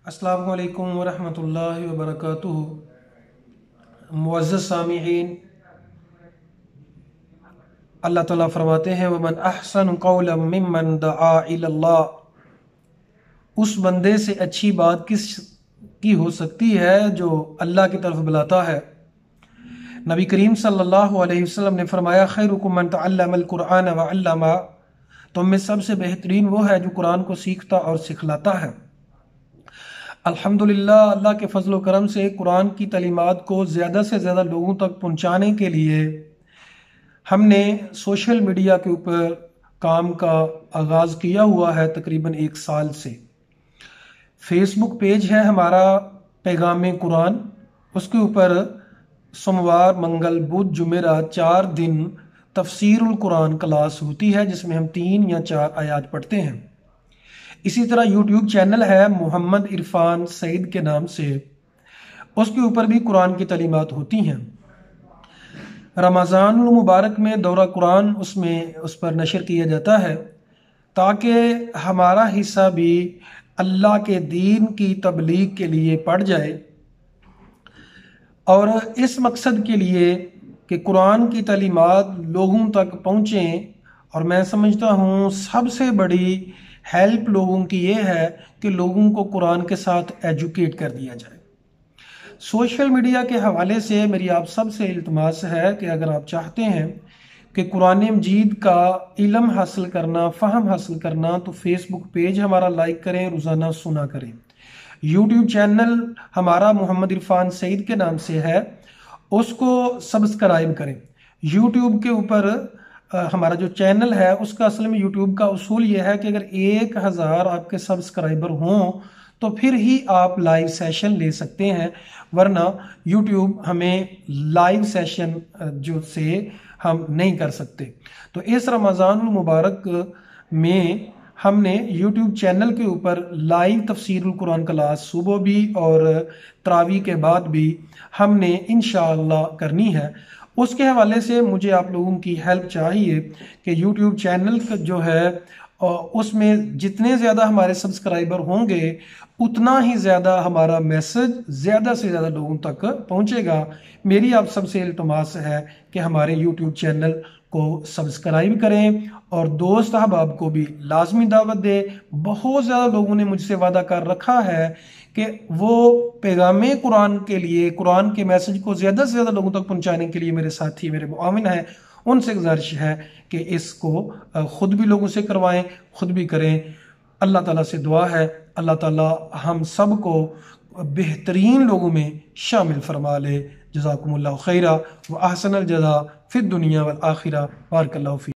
अस्सलामु अलैकुम वरहमतुल्लाहि वबरकातुहू। मुअज़्ज़ज़ सामिईन, अल्लाह ताला फरमाते हैं वमन अहसनु क़ौलन मिम्मन दआ इलल्लाह। उस बंदे से अच्छी बात किस की हो सकती है जो अल्लाह की तरफ बुलाता है। नबी करीम सल्लल्लाहु अलैहि वसल्लम ने फरमाया खैरुकुम मन तअल्लमल कुरआन व अल्लमा। तुम में सबसे बेहतरीन वो है जो कुरान को सीखता और सिखलाता है। अल्हम्दुलिल्लाह, अल्लाह के फजल व करम से कुरान की तालीमात को ज़्यादा से ज़्यादा लोगों तक पहुँचाने के लिए हमने सोशल मीडिया के ऊपर काम का आगाज़ किया हुआ है। तकरीबन 1 साल से फेसबुक पेज है हमारा पैगाम कुरान। उसके ऊपर सोमवार, मंगल, बुध, जुमेरात 4 दिन तफसीरुल कुरान क्लास होती है जिसमें हम 3 या 4 आयात पढ़ते हैं। इसी तरह यूट्यूब चैनल है मोहम्मद इरफान सईद के नाम से, उसके ऊपर भी कुरान की तालीमात होती हैं। रमज़ानुल मुबारक में दौरा कुरान उस पर नशर किया जाता है ताकि हमारा हिस्सा भी अल्लाह के दीन की तबलीग के लिए पड़ जाए, और इस मकसद के लिए कि कुरान की तालीमात लोगों तक पहुँचें। और मैं समझता हूँ सबसे बड़ी हेल्प लोगों की ये है कि लोगों को कुरान के साथ एजुकेट कर दिया जाए। सोशल मीडिया के हवाले से मेरी आप सब से इल्तमास है कि अगर आप चाहते हैं कि कुरान मजीद का इल्म हासिल करना, फ़हम हासिल करना, तो फेसबुक पेज हमारा लाइक करें, रोज़ाना सुना करें। यूट्यूब चैनल हमारा मोहम्मद इरफान सईद के नाम से है, उसको सब्सक्राइब करें। यूट्यूब के ऊपर हमारा जो चैनल है उसका असल में यूट्यूब का उसूल ये है कि अगर 1000 आपके सब्सक्राइबर हों तो फिर ही आप लाइव सेशन ले सकते हैं, वरना यूट्यूब हमें लाइव सेशन जो से हम नहीं कर सकते। तो इस रमज़ान मुबारक में हमने यूट्यूब चैनल के ऊपर लाइव तफसीरुल कुरान क्लास सुबह भी और तरावी के बाद भी हमने इंशाअल्लाह करनी है। उसके हवाले से मुझे आप लोगों की हेल्प चाहिए कि यूट्यूब चैनल जो है उसमें जितने ज़्यादा हमारे सब्सक्राइबर होंगे उतना ही ज़्यादा हमारा मैसेज ज़्यादा से ज़्यादा लोगों तक पहुंचेगा। मेरी आप सबसे इल्तमास है कि हमारे यूट्यूब चैनल को सब्सक्राइब करें और दोस्त अहबाब को भी लाजमी दावत दें। बहुत ज़्यादा लोगों ने मुझसे वादा कर रखा है कि वो पैगाम कुरान के लिए, कुरान के मैसेज को ज़्यादा से ज़्यादा लोगों तक पहुंचाने के लिए मेरे साथी, मेरे मुआविन हैं। उनसे गुजारिश है कि इसको ख़ुद भी लोगों से करवाएं, ख़ुद भी करें। अल्लाह ताला से दुआ है अल्लाह ताला हम सब को बेहतरीन लोगों में शामिल फरमा ले। जज़ाकुमुल्लाहु खैरा व अहसनल जज़ा फिद दुनिया वल आखिरा। बारकल्लाहु फीक।